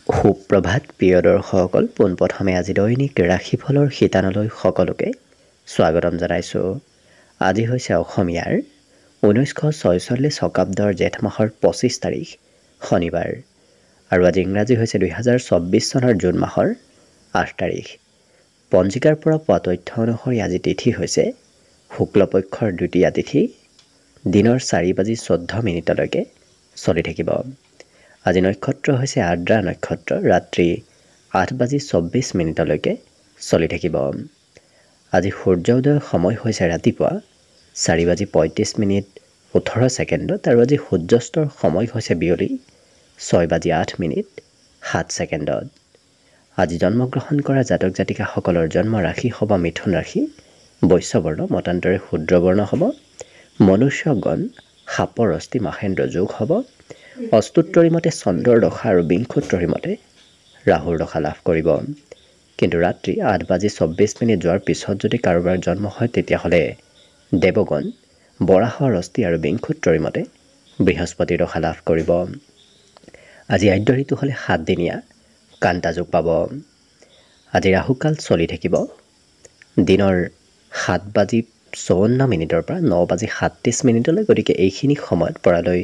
সুপ্ৰভাত প্ৰিয় দৰ্শকসকল, পোনপ্ৰথমে আজি দৈনিক ৰাশিফলৰ শিতানলৈ সকলোকে স্বাগতম জনাইছোঁ। আজি হৈছে অসমীয়াৰ 1946 শকাব্দৰ জেঠ মাহৰ 25 তাৰিখ শনিবাৰ আৰু আজি ইংৰাজী হৈছে 2024 চনৰ জুন মাহৰ 8 তাৰিখ। পঞ্জিকাৰ পৰা পোৱা তথ্য অনুসৰি আজি তিথি হৈছে শুক্লপক্ষৰ দ্বিতীয়া তিথি, দিনৰ 4:14 চলি থাকিব। আজি নক্ষত্ৰ হৈছে আদ্ৰা নক্ষত্ৰ, ৰাত্ৰি 8:24 চলি থাকিব। আজি সূৰ্য উদয়ৰ সময় হৈছে ৰাতিপুৱা 4:35:18 আৰু আজি সূৰ্যাস্তৰ সময় হৈছে বিয়লি 6:08:07। আজি জন্মগ্ৰহণ কৰা জাতক জাতিকাসকলৰ জন্ম ৰাশি হ'ব মিথুন ৰাশি, বৈশ্যবৰ্ণ মতান্তৰে শূদ্ৰবৰ্ণ হ'ব, মনুষ্যগণ সাপৰ অস্থি মাহেন্দ্ৰ যোগ হ'ব, অস্তুত্তৰী মতে চন্দ্ৰৰ দশা আৰু বিংশোত্তৰী মতে ৰাহুৰ দশা লাভ কৰিব। কিন্তু ৰাত্ৰি 8:24 যোৱাৰ পিছত যদি কাৰোবাৰ জন্ম হয় তেতিয়াহ'লে দেৱগণ বৰাহৰ অস্থি আৰু বিংশোত্তৰী মতে বৃহস্পতিৰ দশা লাভ কৰিব। আজি আদ্য ঋতু হ'লে 7 দিনীয়া কান্তা যোগ পাব। আজি ৰাহুকাল চলি থাকিব দিনৰ 7:54 পৰা 9:37। গতিকে এইখিনি সময়ত পৰালৈ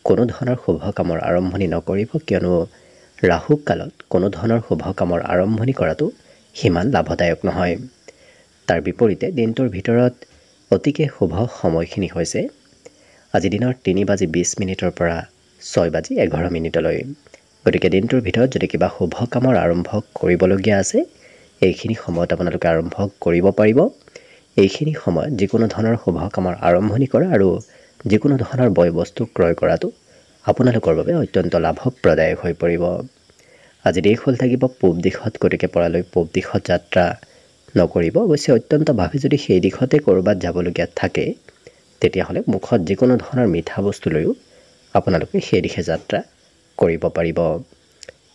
কোনো ধৰণৰ শুভ কামৰ আৰম্ভণি নকৰিব, কিয়নো ৰাহু কালত কোনো ধৰণৰ শুভ কামৰ আৰম্ভণি কৰাটো সিমান লাভদায়ক নহয়। তাৰ বিপৰীতে দিনটোৰ ভিতৰত অতিকে শুভ সময়খিনি হৈছে আজি দিনৰ 3:20 পৰা 6:11। গতিকে দিনটোৰ ভিতৰত যদি কিবা শুভ কামৰ আৰম্ভ কৰিবলগীয়া আছে এইখিনি সময়ত আপোনালোকে আৰম্ভ কৰিব পাৰিব। এইখিনি সময়ত যিকোনো ধৰণৰ শুভ কামৰ আৰম্ভণি কৰা আৰু যিকোনো ধৰণৰ বয় বস্তু ক্ৰয় কৰাটো আপোনালোকৰ বাবে অত্যন্ত লাভপ্ৰদায়ক হৈ পৰিব। আজি দেশ হ'ল থাকিব পূব দিশত, গতিকে পৰালৈ পূব দিশত যাত্ৰা নকৰিব। অৱশ্যে অত্যন্তভাৱে যদি সেই দিশতে ক'ৰবাত যাবলগীয়া থাকে তেতিয়াহ'লে মুখত যিকোনো ধৰণৰ মিঠা বস্তু লৈও আপোনালোকে সেই দিশে যাত্ৰা কৰিব পাৰিব।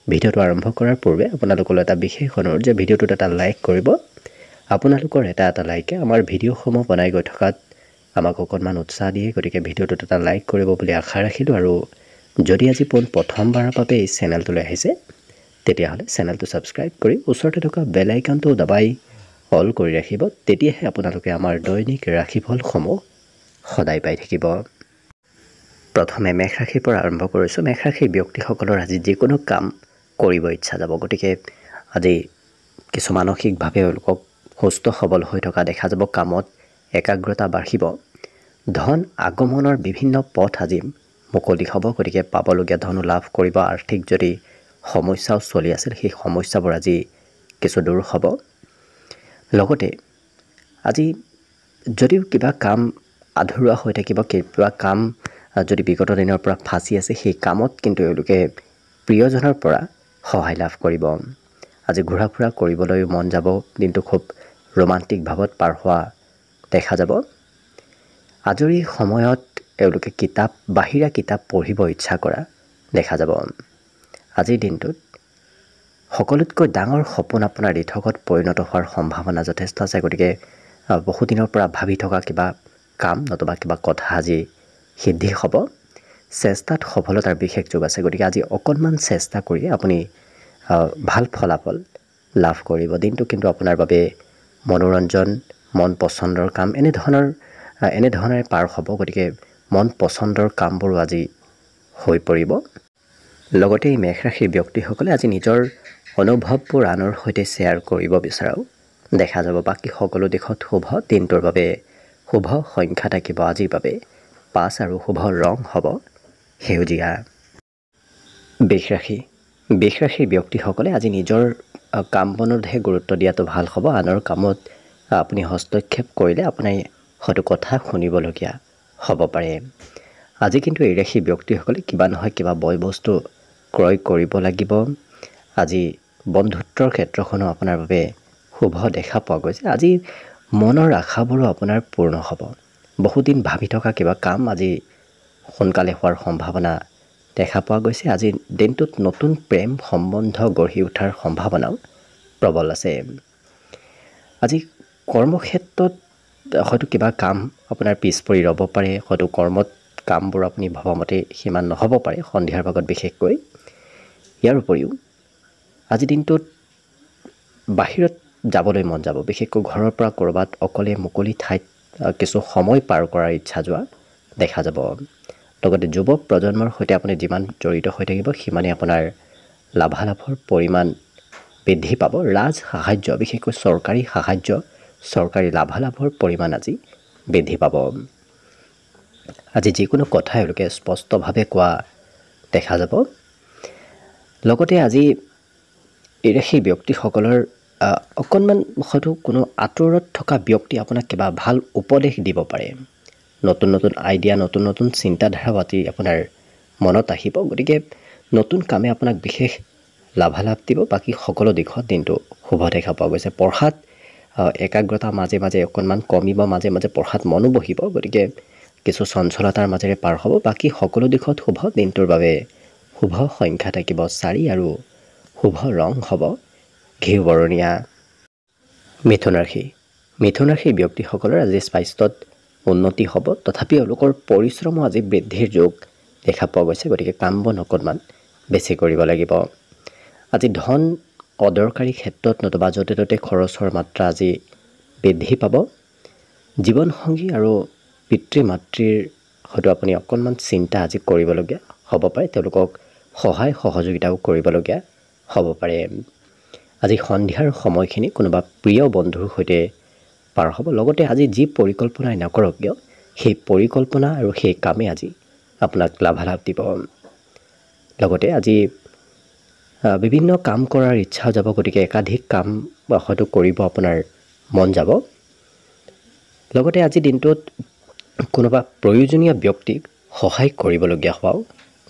ভিডিঅ'টো আৰম্ভ কৰাৰ পূৰ্বে আপোনালোকলৈ এটা বিশেষ অনুৰোধ যে ভিডিঅ'টোত এটা লাইক কৰিব। আপোনালোকৰ এটা লাইকে আমাৰ ভিডিঅ'সমূহ বনাই গৈ থকাত আমাক অকণমান উৎসাহ দিয়ে, গতিকে ভিডিঅ'টোত এটা লাইক কৰিব বুলি আশা ৰাখিলোঁ। আৰু যদি আজি প্ৰথমবাৰৰ বাবে এই চেনেলটোলৈ আহিছে তেতিয়াহ'লে চেনেলটো ছাবস্ক্ৰাইব কৰি ওচৰতে থকা বেল আইকনটো দবাই অল কৰি ৰাখিব, তেতিয়াহে আপোনালোকে আমাৰ দৈনিক ৰাশিফলসমূহ সদায় পাই থাকিব। প্ৰথমে মেষ ৰাশিৰ পৰা আৰম্ভ কৰিছোঁ। মেষ ৰাশিৰ ব্যক্তিসকলৰ আজি যিকোনো কাম কৰিব ইচ্ছা যাব, গতিকে আজি কিছু মানসিকভাৱে তেওঁলোকক সুস্থ সবল হৈ থকা দেখা যাব। কামত একাগ্ৰতা বাঢ়িব। ধন আগমনৰ বিভিন্ন পথ আজি মুকলি হ'ব, গতিকে পাবলগীয়া ধনো লাভ কৰিব। আৰ্থিক যদি সমস্যাও চলি আছিল সেই সমস্যাবোৰ আজি কিছু দূৰ হ'ব। লগতে আজি যদিও কিবা কাম আধৰুৱা হৈ থাকিব, কিবা কাম যদি বিগত দিনৰ পৰা ফাঁচি আছে সেই কামত কিন্তু এওঁলোকে প্ৰিয়জনৰ পৰা সহায় লাভ কৰিব। আজি ঘূৰা ফুৰা কৰিবলৈ মন যাব, দিনটো খুব ৰোমান্টিক ভাৱত পাৰ হোৱা দেখা যাব। আজৰি সময়ত এওঁলোকে বাহিৰা কিতাপ পঢ়িব ইচ্ছা কৰা দেখা যাব। আজিৰ দিনটোত সকলোতকৈ ডাঙৰ সপোন আপোনাৰ দিঠকত পৰিণত হোৱাৰ সম্ভাৱনা যথেষ্ট আছে। গতিকে বহুদিনৰ পৰা ভাবি থকা কিবা কাম নতুবা কিবা কথা আজি সিদ্ধি হ'ব। চেষ্টাত সফলতাৰ বিশেষ যোগ আছে, গতিকে আজি অকণমান চেষ্টা কৰি আপুনি ভাল ফলাফল লাভ কৰিব। দিনটো কিন্তু আপোনাৰ বাবে মনোৰঞ্জন, মন পচন্দৰ কাম এনেধৰণেৰে পাৰ হ'ব। গতিকে মন পচন্দৰ কামবোৰো আজি হৈ পৰিব। লগতে এই মেষ ৰাশিৰ ব্যক্তিসকলে আজি নিজৰ অনুভৱবোৰ আনৰ সৈতে শ্বেয়াৰ কৰিব বিচৰাও দেখা যাব। বাকী সকলো দিশত শুভ। দিনটোৰ বাবে শুভ সংখ্যা থাকিব আজিৰ বাবে 5 আৰু শুভ ৰং হ'ব সেউজীয়া। বৃষ ৰাশিৰ ব্যক্তিসকলে আজি নিজৰ কাম বনতহে গুৰুত্ব দিয়াটো ভাল হ'ব। আনৰ কামত আপুনি হস্তক্ষেপ কৰিলে আপুনি হয়তো কথা শুনিবলগীয়া হ'ব পাৰে। আজি কিন্তু এই ৰাশিৰ ব্যক্তিসকলে কিবা নহয় কিবা বয় বস্তু ক্ৰয় কৰিব লাগিব। আজি বন্ধুত্বৰ ক্ষেত্ৰখনো আপোনাৰ বাবে শুভ দেখা পোৱা গৈছে। আজি মনৰ আশাবোৰো আপোনাৰ পূৰ্ণ হ'ব। বহুদিন ভাবি থকা কিবা কাম আজি সোনকালে হোৱাৰ সম্ভাৱনা দেখা পোৱা গৈছে। আজি দিনটোত নতুন প্ৰেম সম্বন্ধ গঢ়ি উঠাৰ সম্ভাৱনাও প্ৰবল আছে। আজি কৰ্মক্ষেত্ৰত হয়তো কিবা কাম আপোনাৰ পিছ পৰি ৰ'ব পাৰে, হয়তো কৰ্মত কামবোৰ আপুনি ভবামতে সিমান নহ'ব পাৰে সন্ধিয়াৰ ভাগত বিশেষকৈ। ইয়াৰ উপৰিও আজি দিনটোত বাহিৰত যাবলৈ মন যাব, বিশেষকৈ ঘৰৰ পৰা ক'ৰবাত অকলে মুকলি ঠাইত কিছু সময় পাৰ কৰাৰ ইচ্ছা যোৱা দেখা যাব। লগতে যুৱ প্ৰজন্মৰ সৈতে আপুনি যিমান জড়িত হৈ থাকিব সিমানেই আপোনাৰ লাভালাভৰ পৰিমাণ বৃদ্ধি পাব। ৰাজ সাহায্য, বিশেষকৈ চৰকাৰী সাহায্য, চৰকাৰী লাভালাভৰ পৰিমাণ আজি বৃদ্ধি পাব। আজি যিকোনো কথা এওঁলোকে স্পষ্টভাৱে কোৱা দেখা যাব। লগতে আজি সেই ব্যক্তিসকলৰ অকণমান হয়তো কোনো আঁতৰত থকা ব্যক্তি আপোনাক কিবা ভাল উপদেশ দিব পাৰে। নতুন নতুন আইডিয়া, নতুন নতুন চিন্তাধাৰাও আজি আপোনাৰ মনত আহিব। গতিকে নতুন কামে আপোনাক বিশেষ লাভালাভ দিব। বাকী সকলো দিশত দিনটো শুভ দেখা পোৱা গৈছে। পঢ়াত একাগ্ৰতা মাজে মাজে অকণমান কমিব, মাজে মাজে পঢ়াত মনো বহিব। গতিকে কিছু চঞ্চলতাৰ মাজেৰে পাৰ হ'ব। বাকী সকলো দিশত শুভ। দিনটোৰ বাবে শুভ সংখ্যা থাকিব 4 আৰু শুভ ৰং হ'ব ঘিউ বৰণীয়া। মিথুন ৰাশি। মিথুন ৰাশিৰ ব্যক্তিসকলৰ আজি স্বাস্থ্যত উন্নতি হ'ব, তথাপি এওঁলোকৰ পৰিশ্ৰমো আজি বৃদ্ধিৰ যোগ দেখা পোৱা গৈছে। গতিকে কাম বন অকণমান বেছি কৰিব লাগিব। আজি ধন অদৰকাৰী ক্ষেত্ৰত নতুবা য'তে ত'তে খৰচৰ মাত্ৰা আজি বৃদ্ধি পাব। জীৱনসংগী আৰু পিতৃ মাতৃৰ হয়তো আপুনি অকণমান চিন্তা আজি কৰিবলগীয়া হ'ব পাৰে। তেওঁলোকক সহায় সহযোগিতাও কৰিবলগীয়া হ'ব পাৰে। আজি সন্ধিয়াৰ সময়খিনি কোনোবা প্ৰিয় বন্ধুৰ সৈতে পাৰ হ'ব। লগতে আজি যি পৰিকল্পনাই নকৰক কিয়, সেই পৰিকল্পনা আৰু সেই কামে আজি আপোনাক লাভালাভ দিব। লগতে আজি বিভিন্ন কাম কৰাৰ ইচ্ছা যাব। গতিকে একাধিক কাম হয়তো কৰিব আপোনাৰ মন যাব। লগতে আজি দিনটোত কোনোবা প্ৰয়োজনীয় ব্যক্তিক সহায় কৰিবলগীয়া হোৱাও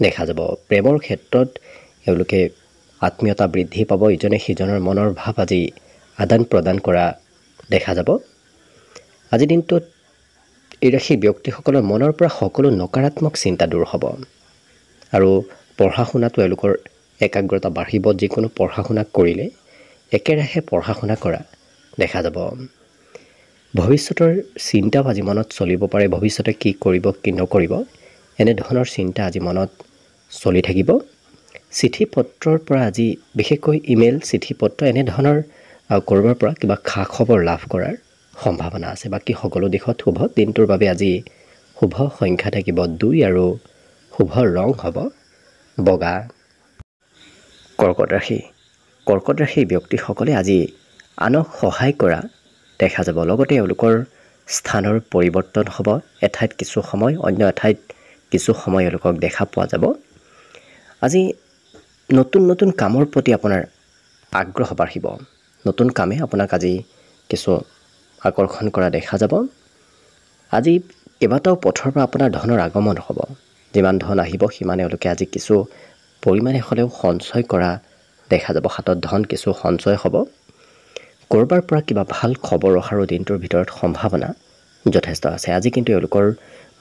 দেখা যাব। প্ৰেমৰ ক্ষেত্ৰত এওঁলোকে আত্মীয়তা বৃদ্ধি পাব। ইজনে সিজনৰ মনৰ ভাৱ আজি আদান প্ৰদান কৰা দেখা যাব। আজি দিনটোত এই ৰাশিৰ ব্যক্তিসকলৰ মনৰ পৰা সকলো নকাৰাত্মক চিন্তা দূৰ হ'ব আৰু পঢ়া শুনাটো এওঁলোকৰ একাগ্ৰতা বাঢ়িব। যিকোনো পঢ়া শুনা কৰিলে একেৰাহে পঢ়া শুনা কৰা দেখা যাব। ভৱিষ্যতৰ চিন্তাও আজি মনত চলিব পাৰে। ভৱিষ্যতে কি কৰিব কি নকৰিব এনেধৰণৰ চিন্তা আজি মনত চলি থাকিব। চিঠি পত্ৰৰ পৰা আজি বিশেষকৈ ইমেইল, চিঠি পত্ৰ এনেধৰণৰ ক'ৰবাৰ পৰা কিবা খা খবৰ লাভ কৰাৰ সম্ভাৱনা আছে। বাকী সকলো দিশত শুভ। দিনটোৰ বাবে আজি শুভ সংখ্যা থাকিব 2 আৰু শুভ ৰং হ'ব বগা। কৰ্কট ৰাশি। কৰ্কট ৰাশিৰ ব্যক্তিসকলে আজি আনক সহায় কৰা দেখা যাব। লগতে এওঁলোকৰ স্থানৰ পৰিৱৰ্তন হ'ব। এঠাইত কিছু সময়, অন্য এঠাইত কিছু সময় এওঁলোকক দেখা পোৱা যাব। আজি নতুন নতুন কামৰ প্ৰতি আপোনাৰ আগ্ৰহ বাঢ়িব। নতুন কামে আপোনাক আজি কিছু আকৰ্ষণ কৰা দেখা যাব। আজি কেইবাটাও পথৰ পৰা আপোনাৰ ধনৰ আগমন হ'ব। যিমান ধন আহিব সিমানে এওঁলোকে আজি কিছু পৰিমাণে হ'লেও সঞ্চয় কৰা দেখা যাব। হাতত ধন কিছু সঞ্চয় হ'ব। ক'ৰবাৰ পৰা কিবা ভাল খবৰ অহাৰো দিনটোৰ ভিতৰত সম্ভাৱনা যথেষ্ট আছে। আজি কিন্তু এওঁলোকৰ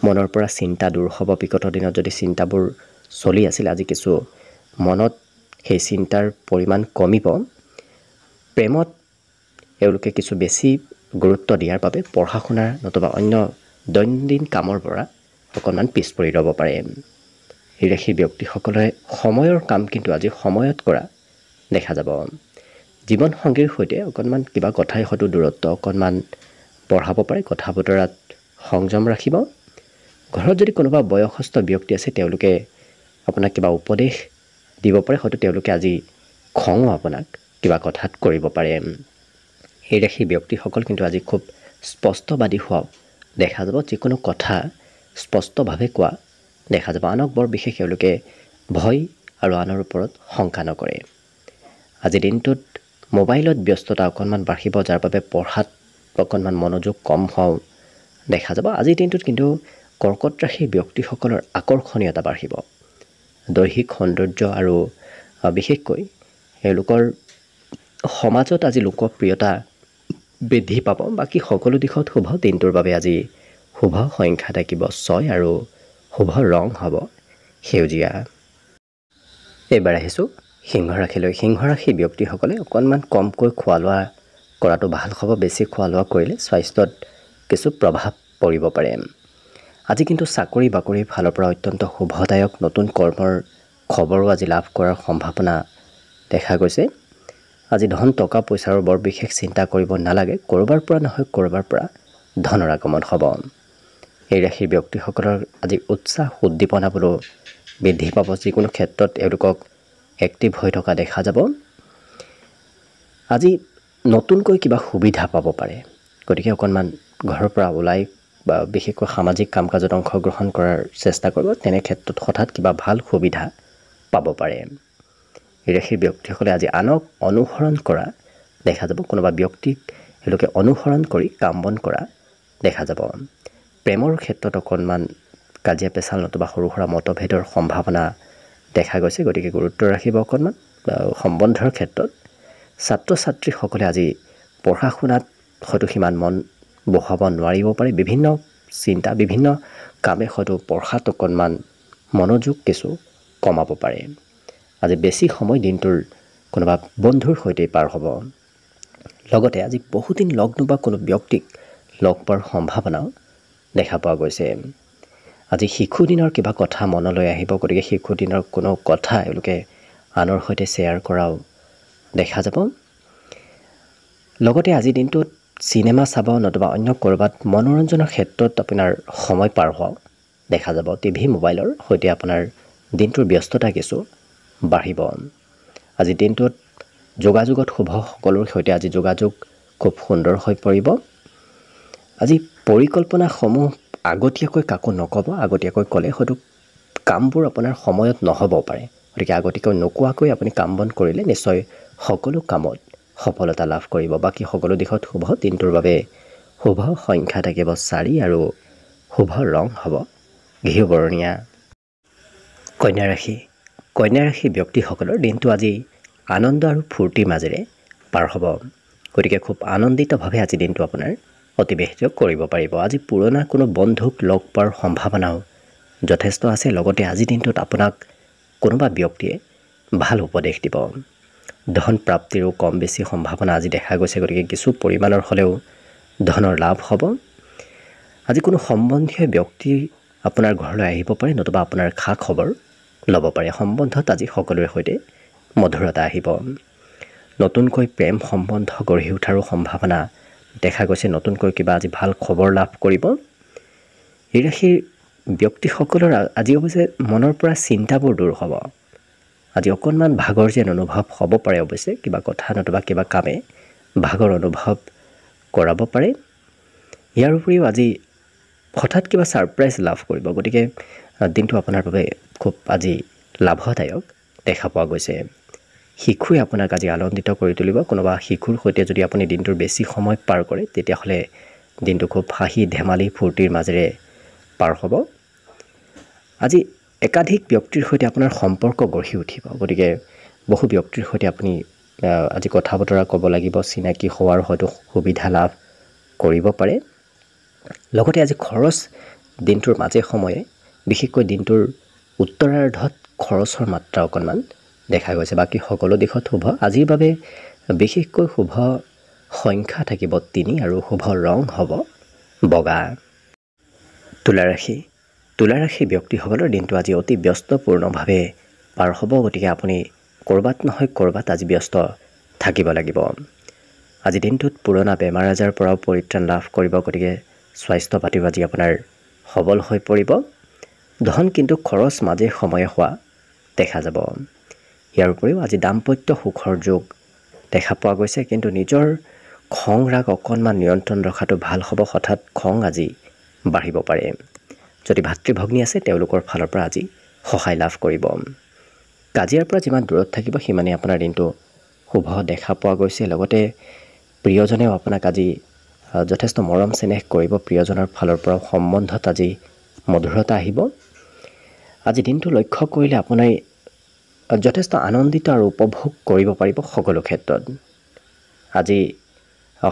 মনৰ পৰা চিন্তা দূৰ হ'ব। বিগত দিনত যদি চিন্তাবোৰ চলি আছিল, আজি কিছু মনত সেই চিন্তাৰ পৰিমাণ কমিব। প্ৰেমত এওঁলোকে কিছু বেছি গুৰুত্ব দিয়াৰ বাবে পঢ়া শুনাৰ নতুবা অন্য দৈনন্দিন কামৰ পৰা অকণমান পিছ পৰি ৰ'ব পাৰে। এই ৰাশিৰ ব্যক্তিসকলে সময়ৰ কাম কিন্তু আজি সময়ত কৰা দেখা যাব। জীৱনসংগীৰ সৈতে অকণমান কিবা কথাই হয়তো দূৰত্ব অকণমান বঢ়াব পাৰে। কথা বতৰাত সংযম ৰাখিব। ঘৰত যদি কোনোবা বয়সস্থ ব্যক্তি আছে তেওঁলোকে আপোনাক কিবা উপদেশ দিব পাৰে। হয়তো তেওঁলোকে আজি খঙো আপোনাক কিবা কথাত কৰিব পাৰে। এই ৰাশিৰ ব্যক্তিসকল কিন্তু আজি খুব স্পষ্টবাদী হোৱাও দেখা যাব। যিকোনো কথা স্পষ্টভাৱে কোৱা দেখা যাব। আনক বৰ বিশেষ এওঁলোকে ভয় আৰু আনৰ ওপৰত শংকা নকৰে। আজি দিনটোত মোবাইলত ব্যস্ততা অকণমান বাঢ়িব, যাৰ বাবে পঢ়াত অকণমান মনোযোগ কম হোৱাও দেখা যাব। আজিৰ দিনটোত কিন্তু কৰ্কট ৰাশিৰ ব্যক্তিসকলৰ আকৰ্ষণীয়তা বাঢ়িব। দৈহিক সৌন্দৰ্য আৰু বিশেষকৈ এওঁলোকৰ সমাজত আজি লোকপ্ৰিয়তা বৃদ্ধি পাব। বাকী সকলো দিশত শুভ। দিনটোৰ বাবে আজি শুভ সংখ্যা থাকিব 6 আৰু শুভ ৰং হ'ব সেউজীয়া। এইবাৰ আহিছোঁ সিংহ ৰাশিলৈ। সিংহ ৰাশিৰ ব্যক্তিসকলে অকণমান কমকৈ খোৱা লোৱা কৰাটো ভাল হ'ব। বেছি খোৱা লোৱা কৰিলে স্বাস্থ্যত কিছু প্ৰভাৱ পৰিব পাৰে। আজি কিন্তু চাকৰি বাকৰিৰ ফালৰ পৰা অত্যন্ত শুভদায়ক নতুন কৰ্মৰ খবৰো আজি লাভ কৰাৰ সম্ভাৱনা দেখা গৈছে। আজি ধন টকা পইচাৰ বৰ বিশেষ চিন্তা কৰিব নালাগে, ক'ৰবাৰ পৰা নহয় ক'ৰবাৰ পৰা ধনৰ আগমন হ'ব। এই ৰাশিৰ ব্যক্তিসকলৰ আজি উৎসাহ উদ্দীপনাবোৰো বৃদ্ধি পাব, যিকোনো ক্ষেত্ৰত এওঁলোকক এক্টিভ হৈ থকা দেখা যাব। আজি নতুনকৈ কিবা সুবিধা পাব পাৰে, গতিকে অকণমান ঘৰৰ পৰা ওলাই বা বিশেষকৈ সামাজিক কাম কাজত অংশগ্ৰহণ কৰাৰ চেষ্টা কৰিব, তেনে ক্ষেত্ৰত হঠাৎ কিবা ভাল সুবিধা পাব পাৰে। এই ৰাশিৰ ব্যক্তিসকলে আজি আনক অনুসৰণ কৰা দেখা যাব, কোনোবা ব্যক্তিক এওঁলোকে অনুসৰণ কৰি কাম বন কৰা দেখা যাব। প্ৰেমৰ ক্ষেত্ৰত অকণমান কাজিয়া পেচাল নতুবা সৰু সুৰা মতভেদৰ সম্ভাৱনা দেখা গৈছে, গতিকে গুৰুত্ব ৰাখিব অকণমান সম্বন্ধৰ ক্ষেত্ৰত। ছাত্ৰ ছাত্ৰীসকলে আজি পঢ়া শুনাত হয়তো সিমান মন বহাব নোৱাৰিব পাৰে, বিভিন্ন চিন্তা বিভিন্ন কামে হয়তো পঢ়াত অকণমান মনোযোগ কিছু কমাব পাৰে। আজি বেছি সময় দিনটোৰ কোনোবা বন্ধুৰ সৈতে পাৰ হ'ব। লগতে আজি বহুদিন লগ নোপোৱা কোনো ব্যক্তিক লগ পোৱাৰ সম্ভাৱনাও দেখা পোৱা গৈছে। আজি শিশুদিনৰ কিবা কথা মনলৈ আহিব, গতিকে শিশুদিনৰ কোনো কথা এওঁলোকে আনৰ সৈতে শ্বেয়াৰ কৰাও দেখা যাব। লগতে আজিৰ দিনটোত চিনেমা চাব নতুবা অন্য ক'ৰবাত মনোৰঞ্জনৰ ক্ষেত্ৰত আপোনাৰ সময় পাৰ হোৱা দেখা যাব। টিভি মোবাইলৰ সৈতে আপোনাৰ দিনটোৰ ব্যস্ততা কিছু বাঢ়িব। আজি দিনটোত যোগাযোগত শুভ, সকলোৰে সৈতে আজি যোগাযোগ খুব সুন্দৰ হৈ পৰিব। আজি পৰিকল্পনাসমূহ আগতীয়াকৈ কাকো নক'ব, আগতীয়াকৈ ক'লে হয়তো কামবোৰ আপোনাৰ সময়ত নহ'ব পাৰে, গতিকে আগতীয়াকৈ নোকোৱাকৈ আপুনি কাম বন কৰিলে নিশ্চয় সকলো কামত সফলতা লাভ কৰিব। বাকী সকলো দিশত শুভ। দিনটোৰ বাবে শুভ সংখ্যা থাকিব 4 আৰু শুভ ৰং হ'ব ঘিউ বৰণীয়া। কন্যা ৰাশি। কন্যা ৰাশি ব্যক্তিসকলৰ দিনটো আজি আনন্দ আৰু ফূৰ্তিৰ মাজেৰে পাৰ হ'ব, গতিকে খুব আনন্দিতভাৱে আজি দিনটো আপোনাৰ অতিবাহিত কৰিব পাৰিব। আজি পুৰণা কোনো বন্ধুক লগ পোৱাৰ সম্ভাৱনাও যথেষ্ট আছে। লগতে আজিৰ দিনটোত আপোনাক কোনোবা ব্যক্তিয়ে ভাল উপদেশ দিব। ধন প্ৰাপ্তিৰো কম বেছি সম্ভাৱনা আজি দেখা গৈছে, গতিকে কিছু পৰিমাণৰ হ'লেও ধনৰ লাভ হ'ব। আজি কোনো সম্বন্ধীয় ব্যক্তি আপোনাৰ ঘৰলৈ আহিব পাৰে নতুবা আপোনাৰ খা খবৰ ল'ব পাৰে। সম্বন্ধত আজি সকলোৰে সৈতে মধুৰতা আহিব। নতুনকৈ প্ৰেম সম্বন্ধ গঢ়ি উঠাৰো সম্ভাৱনা দেখা গৈছে। নতুনকৈ কিবা আজি ভাল খবৰ লাভ কৰিব। এই ৰাশিৰ ব্যক্তিসকলৰ আজি অৱশ্যে মনৰ পৰা চিন্তাবোৰ দূৰ হ'ব। আজি অকণমান ভাগৰ যেন অনুভৱ হ'ব পাৰে, অৱশ্যে কিবা কথা নতুবা কিবা কামে ভাগৰ অনুভৱ কৰাব পাৰে। ইয়াৰ উপৰিও আজি হঠাৎ কিবা ছাৰপ্ৰাইজ লাভ কৰিব, গতিকে দিনটো আপোনাৰ বাবে খুব আজি লাভদায়ক দেখা পোৱা গৈছে। শিশুৱে আপোনাক আজি আনন্দিত কৰি তুলিব। কোনোবা শিশুৰ সৈতে যদি আপুনি দিনটোৰ বেছি সময় পাৰ কৰে, তেতিয়াহ'লে দিনটো খুব হাঁহি ধেমালি ফূৰ্তিৰ মাজেৰে পাৰ হ'ব। আজি একাধিক ব্যক্তিৰ সৈতে আপোনাৰ সম্পৰ্ক গঢ়ি উঠিব, গতিকে বহু ব্যক্তিৰ সৈতে আপুনি আজি কথা বতৰা ক'ব লাগিব, চিনাকি হোৱাৰ হয়তো সুবিধা লাভ কৰিব পাৰে। লগতে আজি খৰচ দিনটোৰ মাজে সময়ে, বিশেষকৈ দিনটোৰ উত্তৰাৰ্ধত খৰচৰ মাত্ৰা অকণমান দেখা গৈছে। বাকী সকলো দিশত শুভ। আজিৰ বাবে বিশেষকৈ শুভ সংখ্যা থাকিব 3 আৰু শুভ ৰং হ'ব বগা। তুলা ৰাশি। তুলা ৰাশি ব্যক্তিসকলৰ দিনটো আজি অতি ব্যস্তপূৰ্ণভাৱে পাৰ হ'ব, গতিকে আপুনি ক'ৰবাত নহয় ক'ৰবাত আজি ব্যস্ত থাকিব লাগিব। আজি দিনটোত পুৰণা বেমাৰ আজাৰৰ পৰাও পৰিত্ৰাণ লাভ কৰিব, গতিকে স্বাস্থ্য পাতিও আজি আপোনাৰ সবল হৈ পৰিব। ধন কিন্তু খৰচ মাজে সময়ে হোৱা দেখা যাব। ইয়াৰ উপৰিও আজি দাম্পত্য সুখৰ যোগ দেখা পোৱা গৈছে, কিন্তু নিজৰ খং ৰাগ অকণমান নিয়ন্ত্ৰণ ৰখাটো ভাল হ'ব। হঠাৎ খং আজি বাঢ়িব পাৰে। যদি ভাতৃ ভগ্নী আছে, তেওঁলোকৰ ফালৰ পৰা আজি সহায় লাভ কৰিব। কাজিয়াৰ পৰা যিমান দূৰত থাকিব সিমানেই আপোনাৰ দিনটো শুভ দেখা পোৱা গৈছে। লগতে প্ৰিয়জনেও আপোনাক আজি যথেষ্ট মৰম চেনেহ কৰিব। প্ৰিয়জনৰ ফালৰ পৰাও সম্বন্ধত আজি মধুৰতা আহিব। আজি দিনটো লক্ষ্য কৰিলে আপুনি যথেষ্ট আনন্দিত আৰু উপভোগ কৰিব পাৰিব সকলো ক্ষেত্ৰত। আজি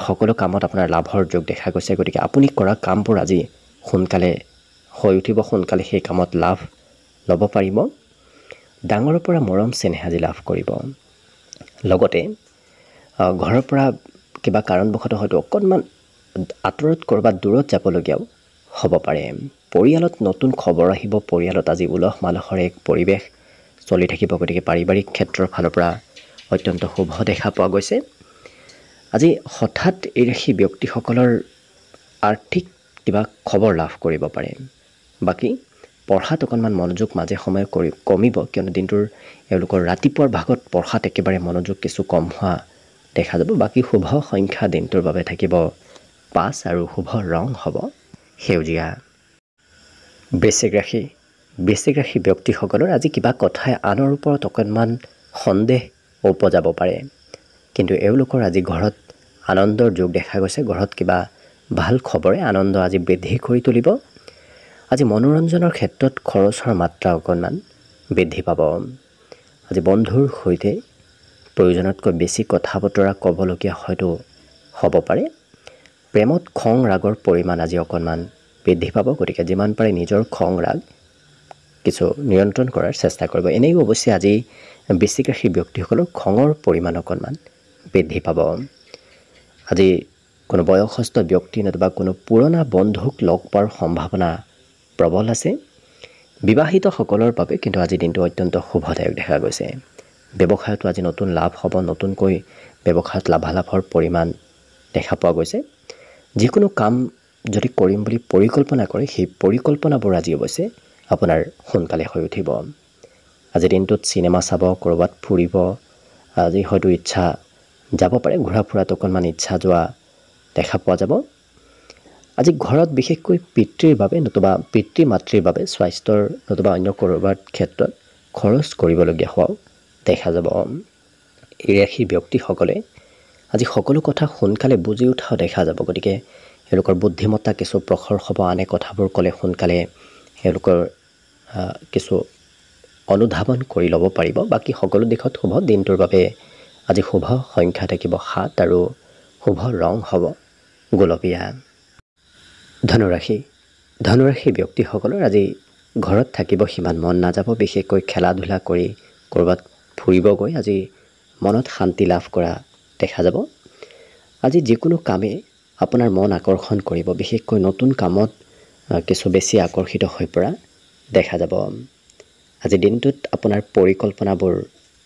সকলো কামত আপোনাৰ লাভৰ যোগ দেখা গৈছে, গতিকে আপুনি কৰা কামবোৰ আজি সোনকালে হৈ উঠিব, সোনকালে সেই কামত লাভ ল'ব পাৰিব। ডাঙৰৰ পৰা মৰম চেনেহ আজি লাভ কৰিব। লগতে ঘৰৰ পৰা কিবা কাৰণবশতঃ হয়তো অকণমান আঁতৰত ক'ৰবাত দূৰত যাবলগীয়াও হ'ব পাৰে। পৰিয়ালত নতুন খবৰ আহিব। পৰিয়ালত আজি উলহ মালহৰ এক পৰিৱেশ চলি থাকিব, গতিকে পাৰিবাৰিক ক্ষেত্ৰৰ ফালৰ পৰা অত্যন্ত শুভ দেখা পোৱা গৈছে। আজি হঠাৎ এই ৰাশি ব্যক্তিসকলৰ আৰ্থিক কিবা খবৰ লাভ কৰিব পাৰে। বাকী পঢ়াত অকণমান মনোযোগ মাজে সময়ে কমিব, কিয়নো দিনটোৰ এওঁলোকৰ ৰাতিপুৱাৰ ভাগত পঢ়াত একেবাৰে মনোযোগ কিছু কম হোৱা দেখা যাব। বাকী শুভ সংখ্যা দিনটোৰ বাবে থাকিব 5 আৰু শুভ ৰং হ'ব সেউজীয়া। বৃশ্চিক ৰাশি ব্যক্তিসকলৰ আজি কিবা কথাই আনৰ ওপৰত অকণমান সন্দেহ উপজাব পাৰে, কিন্তু এওঁলোকৰ আজি ঘৰত আনন্দৰ যোগ দেখা গৈছে। ঘৰত কিবা ভাল খবৰে আনন্দ আজি বৃদ্ধি কৰি তুলিব। আজি মনোৰঞ্জনৰ ক্ষেত্ৰত খৰচৰ মাত্ৰা অকণমান বৃদ্ধি পাব। আজি বন্ধুৰ সৈতে প্ৰয়োজনতকৈ বেছি কথা বতৰা ক'বলগীয়া হয়তো হ'ব পাৰে। প্ৰেমত খং ৰাগৰ পৰিমাণ আজি অকণমান বৃদ্ধি পাব, গতিকে যিমান পাৰে নিজৰ খং ৰাগ কিছু নিয়ন্ত্ৰণ কৰাৰ চেষ্টা কৰিব। এনেও অৱশ্যে আজি বৃশ্চিক ৰাশি ব্যক্তিসকলৰ খঙৰ পৰিমাণ অকণমান বৃদ্ধি পাব। আজি কোনো বয়সস্থ ব্যক্তি নতুবা কোনো পুৰণা বন্ধুক লগ পোৱাৰ সম্ভাৱনা প্ৰবল আছে। বিবাহিতসকলৰ বাবে কিন্তু আজি দিনটো অত্যন্ত শুভদায়ক দেখা গৈছে। ব্যৱসায়তো আজি নতুন লাভ হ'ব, নতুনকৈ ব্যৱসায়ত লাভালাভৰ পৰিমাণ দেখা পোৱা গৈছে। যিকোনো কাম যদি কৰিম বুলি পৰিকল্পনা কৰে, সেই পৰিকল্পনাবোৰ আজি অৱশ্যে আপোনাৰ সোনকালে হৈ উঠিব। আজি দিনটোত চিনেমা চাব, ক'ৰবাত ফুৰিব আজি হয়তো ইচ্ছা যাব পাৰে, ঘূৰা ফুৰাত অকণমান ইচ্ছা যোৱা দেখা পোৱা যাব। আজি ঘৰত বিশেষকৈ পিতৃৰ বাবে নতুবা পিতৃ মাতৃৰ বাবে স্বাস্থ্যৰ নতুবা অন্য ক'ৰবাত ক্ষেত্ৰত খৰচ কৰিবলগীয়া হোৱাও দেখা যাব। এই ৰাশিৰ ব্যক্তিসকলে আজি সকলো কথা সোনকালে বুজি উঠাও দেখা যাব, গতিকে এওঁলোকৰ বুদ্ধিমত্তা কিছু প্ৰখৰ হ'ব। আনে কথাবোৰ ক'লে সোনকালে এওঁলোকৰ কিছু অনুধাৱন কৰি ল'ব পাৰিব। বাকী সকলো দিশত শুভ। দিনটোৰ বাবে আজি শুভ সংখ্যা থাকিব 7 আৰু শুভ ৰং হ'ব গোলপীয়া। ধনুৰাশি ব্যক্তিসকলৰ আজি ঘৰত থাকিব সিমান মন নাযাব। বিশেষকৈ খেলা ধূলা কৰি ক'ৰবাত ফুৰিব গৈ আজি মনত শান্তি লাভ কৰা দেখা যাব। আজি যিকোনো কামে আপোনাৰ মন আকৰ্ষণ কৰিব, বিশেষকৈ নতুন কামত কিছু বেছি আকৰ্ষিত হৈ পৰা দেখা যাব। আজি দিনটোত আপোনাৰ পৰিকল্পনাবোৰ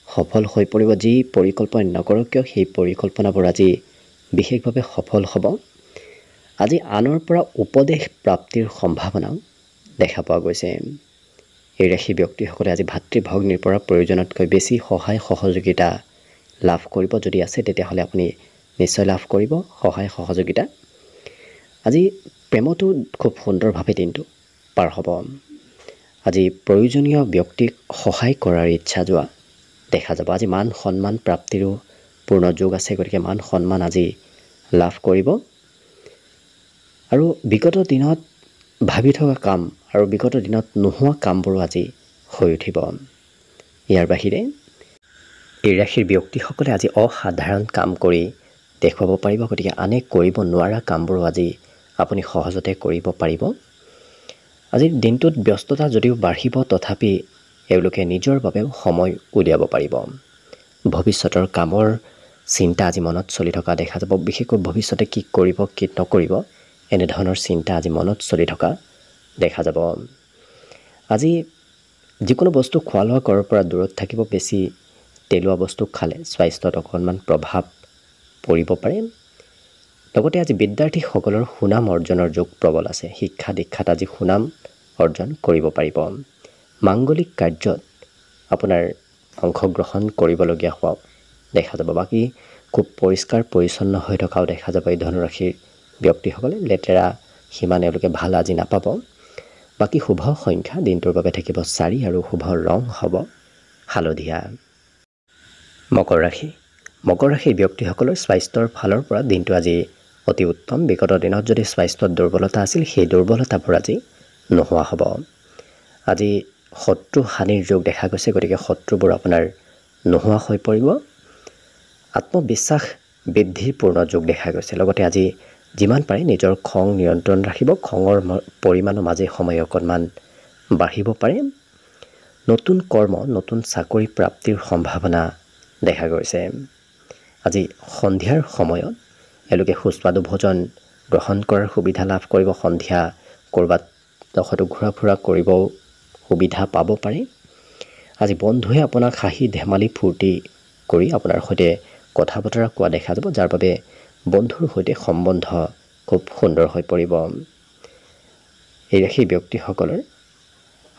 সফল হৈ পৰিব। যি পৰিকল্পনা নকৰক কিয় সেই পৰিকল্পনাবোৰ আজি বিশেষভাৱে সফল হ'ব। আজি আনৰ পৰা উপদেশ প্ৰাপ্তিৰ সম্ভাৱনাও দেখা পোৱা গৈছে। এই ৰাশি ব্যক্তিসকলে আজি ভাতৃ ভগ্নীৰ পৰা প্ৰয়োজনতকৈ বেছি সহায় সহযোগিতা লাভ কৰিব। যদি আছে তেতিয়াহ'লে আপুনি নিশ্চয় লাভ কৰিব সহায় সহযোগিতা। আজি প্ৰেমতো খুব সুন্দৰভাৱে দিনটো পাৰ হ'ব। আজি প্ৰয়োজনীয় ব্যক্তিক সহায় কৰাৰ ইচ্ছা যোৱা দেখা যাব। আজি মান সন্মান প্ৰাপ্তিৰো পূৰ্ণ যোগ আছে, গতিকে মান সন্মান আজি লাভ কৰিব। আৰু বিগত দিনত ভাবি থকা কাম আৰু বিগত দিনত নোহোৱা কামবোৰো আজি হৈ উঠিব। ইয়াৰ বাহিৰে এই ৰাশিৰ ব্যক্তিসকলে আজি অসাধাৰণ কাম কৰি দেখুৱাব পাৰিব, গতিকে আনে কৰিব নোৱাৰা কামবোৰো আজি আপুনি সহজতে কৰিব পাৰিব। আজিৰ দিনটোত ব্যস্ততা যদিও বাঢ়িব, তথাপি এওঁলোকে নিজৰ বাবেও সময় উলিয়াব পাৰিব। ভৱিষ্যতৰ কামৰ চিন্তা আজি মনত চলি থকা দেখা যাব। বিশেষকৈ ভৱিষ্যতে কি কৰিব কি নকৰিব এনেধৰণৰ চিন্তা আজি মনত চলি থকা দেখা যাব। আজি যিকোনো বস্তু খোৱা লোৱা কৰাৰ পৰা দূৰত থাকিব। বেছি তেলোৱা বস্তু খালে স্বাস্থ্যত অকণমান প্ৰভাৱ পৰিব পাৰে। লগতে আজি বিদ্যাৰ্থীসকলৰ সুনাম অৰ্জনৰ যোগ প্ৰবল আছে। শিক্ষা দীক্ষাত আজি সুনাম অৰ্জন কৰিব পাৰিব। মাংগলিক কাৰ্যত আপোনাৰ অংশগ্ৰহণ কৰিবলগীয়া হোৱাও দেখা যাব। বাকী খুব পৰিষ্কাৰ পৰিচ্ছন্ন হৈ থকাও দেখা যাব এই ধনুৰাশিৰ ব্যক্তিসকলে। লেতেৰা সিমান এওঁলোকে ভাল আজি নাপাব। বাকী শুভ সংখ্যা দিনটোৰ বাবে থাকিব 4 আৰু শুভ ৰং হ'ব হালধীয়া। মকৰ ৰাশিৰ ব্যক্তিসকলৰ স্বাস্থ্যৰ ফালৰ পৰা দিনটো আজি অতি উত্তম। বিগত দিনত যদি স্বাস্থ্যত দুৰ্বলতা আছিল, সেই দুৰ্বলতাবোৰ আজি নোহোৱা হ'ব। আজি শত্ৰু হানিৰ যোগ দেখা গৈছে, গতিকে শত্ৰুবোৰ আপোনাৰ নোহোৱা হৈ পৰিব। আত্মবিশ্বাস বৃদ্ধিৰ পূৰ্ণ যোগ দেখা গৈছে। লগতে আজি যিমান পাৰে নিজৰ খং নিয়ন্ত্ৰণ ৰাখিব। খঙৰ পৰিমাণো মাজে সময়ে অকণমান বাঢ়িব পাৰে। নতুন কৰ্ম নতুন চাকৰি প্ৰাপ্তিৰ সম্ভাৱনা দেখা গৈছে। আজি সন্ধিয়াৰ সময়ত এওঁলোকে সুস্বাদু ভোজন গ্ৰহণ কৰাৰ সুবিধা লাভ কৰিব। সন্ধিয়া ক'ৰবাত হয়তো ঘূৰা ফুৰা কৰিবও সুবিধা পাব পাৰে। আজি বন্ধুৱে আপোনাক হাঁহি ধেমালি ফূৰ্তি কৰি আপোনাৰ সৈতে কথা বতৰা কোৱা দেখা যাব, যাৰ বাবে বন্ধুৰ সৈতে সম্বন্ধ খুব সুন্দৰ হৈ পৰিব। এই ৰাশি ব্যক্তিসকলৰ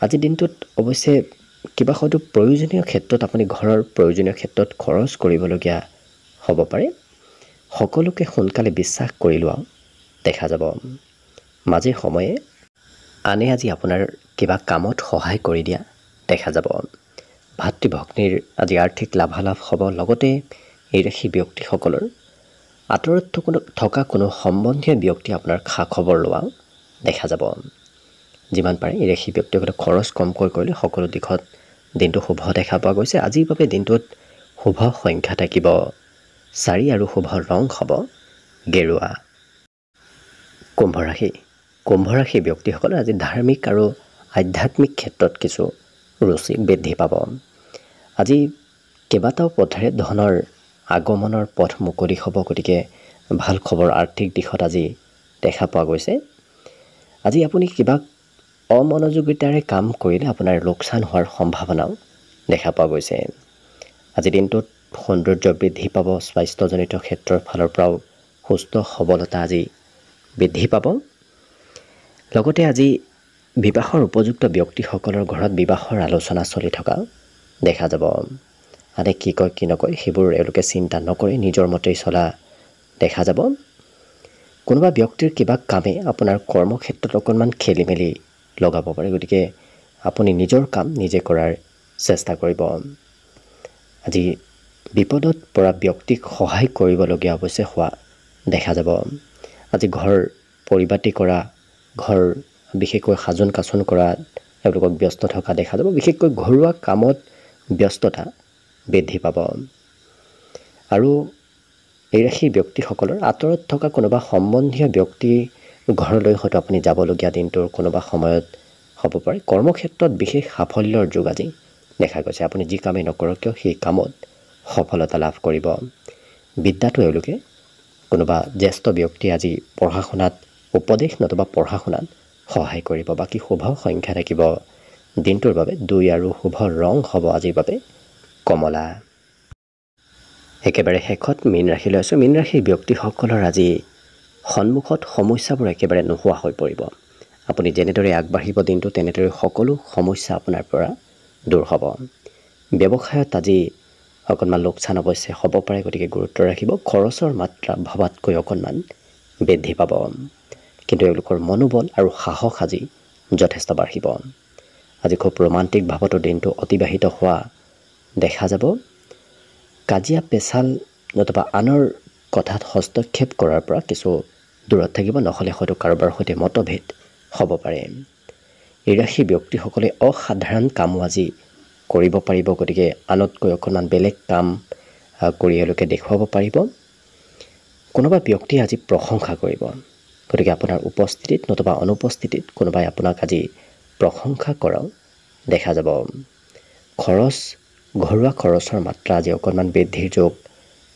আজিৰ দিনটোত অৱশ্যে কিবা হয়তো প্ৰয়োজনীয় ক্ষেত্ৰত আপুনি ঘৰৰ প্ৰয়োজনীয় ক্ষেত্ৰত খৰচ কৰিবলগীয়া হ'ব পাৰে। সকলোকে সোনকালে বিশ্বাস কৰি লোৱা দেখা যাব। মাজে সময়ে আনে আজি আপোনাৰ কিবা কামত সহায় কৰি দিয়া দেখা যাব। ভাতৃভগ্নীৰ আজি আৰ্থিক লাভালাভ হ'ব। লগতে এই ৰাশি ব্যক্তিসকলৰ আঁতৰত থকা কোনো সম্বন্ধীয় ব্যক্তি আপোনাৰ খা খবৰ লোৱা দেখা যাব। যিমান পাৰে এই ৰাশি ব্যক্তিসকলে খৰচ কমকৈ কৰিলে সকলো দিশত দিনটো শুভ দেখা পোৱা গৈছে। আজিৰ বাবে দিনটোত শুভ সংখ্যা থাকিব 4 আৰু শুভ ৰং হ'ব গেৰুৱা। কুম্ভ ৰাশি ব্যক্তিসকলে আজি ধাৰ্মিক আৰু আধ্যাত্মিক ক্ষেত্ৰত কিছু ৰুচি বৃদ্ধি পাব। আজি কেইবাটাও পথেৰে ধনৰ আগমনৰ পথ মুকলি হ'ব, গতিকে ভাল খবৰ আৰ্থিক দিশত আজি দেখা পোৱা গৈছে। আজি আপুনি কিবা অমনোযোগিতাৰে কাম কৰিলে আপোনাৰ লোকচান হোৱাৰ সম্ভাৱনাও দেখা পোৱা গৈছে। আজি দিনটোত সৌন্দৰ্য বৃদ্ধি পাব। স্বাস্থ্যজনিত ক্ষেত্ৰৰ ফালৰ পৰাও সুস্থ সবলতা আজি বৃদ্ধি পাব। লগতে আজি বিবাহৰ উপযুক্ত ব্যক্তিসকলৰ ঘৰত বিবাহৰ আলোচনা চলি থকা দেখা যাব। আনে কি কয় কি নকয় সেইবোৰ এওঁলোকে চিন্তা নকৰি নিজৰ মতেই চলা দেখা যাব। কোনোবা ব্যক্তিৰ কিবা কামে আপোনাৰ কৰ্মক্ষেত্ৰত অকণমান খেলি মেলি লগাব পাৰে, গতিকে আপুনি নিজৰ কাম নিজে কৰাৰ চেষ্টা কৰিব। আজি বিপদত পৰা ব্যক্তিক সহায় কৰিবলগীয়া অৱশ্যে হোৱা দেখা যাব। আজি ঘৰ পৰিপাটি কৰা, ঘৰ বিশেষকৈ সাজোন কাচোন কৰা এওঁলোকক ব্যস্ত থকা দেখা যাব। বিশেষকৈ ঘৰুৱা কামত ব্যস্ততা বৃদ্ধি পাব। আৰু এই ৰাশি ব্যক্তিসকলৰ আঁতৰত থকা কোনোবা সম্বন্ধীয় ব্যক্তিৰ ঘৰলৈ হয়তো আপুনি যাবলগীয়া দিনটোৰ কোনোবা সময়ত হ'ব পাৰে। কৰ্মক্ষেত্ৰত বিশেষ সাফল্যৰ যোগ আজি দেখা গৈছে। আপুনি যি কামেই নকৰক কিয় সেই কামত সফলতা লাভ কৰিব। বিদ্যাটো এওঁলোকে কোনোবা জ্যেষ্ঠ ব্যক্তিয়ে আজি পঢ়া শুনাত উপদেশ নতুবা পঢ়া শুনাত সহায় কৰিব। বাকী শুভ সংখ্যা থাকিব দিনটোৰ বাবে 2 আৰু শুভ ৰং হ'ব আজিৰ বাবে কমলা। একেবাৰে শেষত মীন ৰাশিলৈ আছোঁ। মীন ৰাশিৰ ব্যক্তিসকলৰ আজি সন্মুখত সমস্যাবোৰ একেবাৰে নোহোৱা হৈ পৰিব। আপুনি যেনেদৰে আগবাঢ়িব দিনটো তেনেদৰে সকলো সমস্যা আপোনাৰ পৰা দূৰ হ'ব। ব্যৱসায়ত আজি অকণমান লোকচান অৱশ্যে হ'ব পাৰে, গতিকে গুৰুত্ব ৰাখিব। খৰচৰ মাত্ৰা ভবাতকৈ অকণমান বৃদ্ধি পাব, কিন্তু এওঁলোকৰ মনোবল আৰু সাহস আজি যথেষ্ট বাঢ়িব। আজি খুব ৰোমান্টিক ভাৱতো দিনটো অতিবাহিত হোৱা দেখা যাব। কাজিয়া পেচাল নতুবা আনৰ কথাত হস্তক্ষেপ কৰাৰ পৰা কিছু দূৰত থাকিব, নহ'লে হয়তো কাৰোবাৰ সৈতে মতভেদ হ'ব পাৰে। এই ৰাশি ব্যক্তিসকলে অসাধাৰণ কামো আজি কৰিব পাৰিব, গতিকে আনতকৈ অকণমান বেলেগ কাম কৰি এওঁলোকে দেখুৱাব পাৰিব। কোনোবা ব্যক্তিয়ে আজি প্ৰশংসা কৰিব, গতিকে আপোনাৰ উপস্থিতিত নতুবা অনুপস্থিতিত কোনোবাই আপোনাক আজি প্ৰশংসা কৰাও দেখা যাব। ঘৰুৱা খৰচৰ মাত্ৰা আজি অকণমান বৃদ্ধিৰ যোগ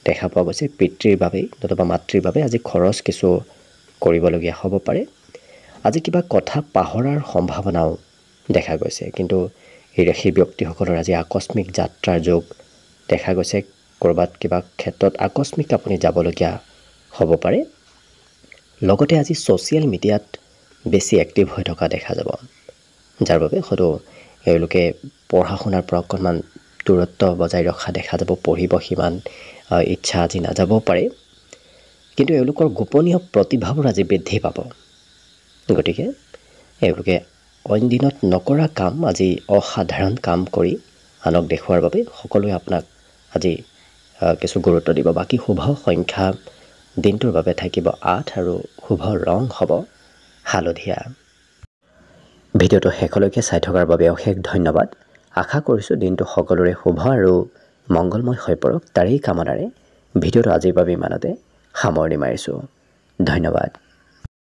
দেখা পোৱা গৈছে। পিতৃৰ বাবে নতুবা মাতৃৰ বাবে আজি খৰচ কিছু কৰিবলগীয়া হ'ব পাৰে। আজি কিবা কথা পাহৰাৰ সম্ভাৱনাও দেখা গৈছে, কিন্তু এই ৰাশি ব্যক্তিসকলৰ আজি আকস্মিক যাত্ৰাৰ যোগ দেখা গৈছে। ক'ৰবাত কিবা ক্ষেত্ৰত আকস্মিক আপুনি যাবলগীয়া হ'ব পাৰে। লগতে আজি ছ'চিয়েল মিডিয়াত বেছি এক্টিভ হৈ থকা দেখা যাব, যাৰ বাবে হয়তো এওঁলোকে পঢ়া শুনাৰ পৰা অকণমান দূৰত্ব বজাই ৰখা দেখা যাব। পঢ়িব সিমান ইচ্ছা আজি নাযাবও পাৰে, কিন্তু এওঁলোকৰ গোপনীয় প্ৰতিভাবোৰ আজি বৃদ্ধি পাব। গতিকে এওঁলোকে অইন দিনত নকৰা কাম আজি অসাধাৰণ কাম কৰি আনক দেখুৱাৰ বাবে সকলোৱে আপোনাক আজি কিছু গুৰুত্ব দিব। বাকী শুভ সংখ্যা দিনটোৰ বাবে থাকিব 8 আৰু শুভ ৰং হ'ব হালধীয়া। ভিডিঅ'টো শেষলৈকে চাই থকাৰ বাবে অশেষ ধন্যবাদ। আশা কৰিছোঁ দিনটো সকলোৰে শুভ আৰু মংগলময় হৈ পৰক, তাৰেই কামনাৰে ভিডিঅ'টো আজিৰ বাবে ইমানতে সামৰণি মাৰিছোঁ। ধন্যবাদ।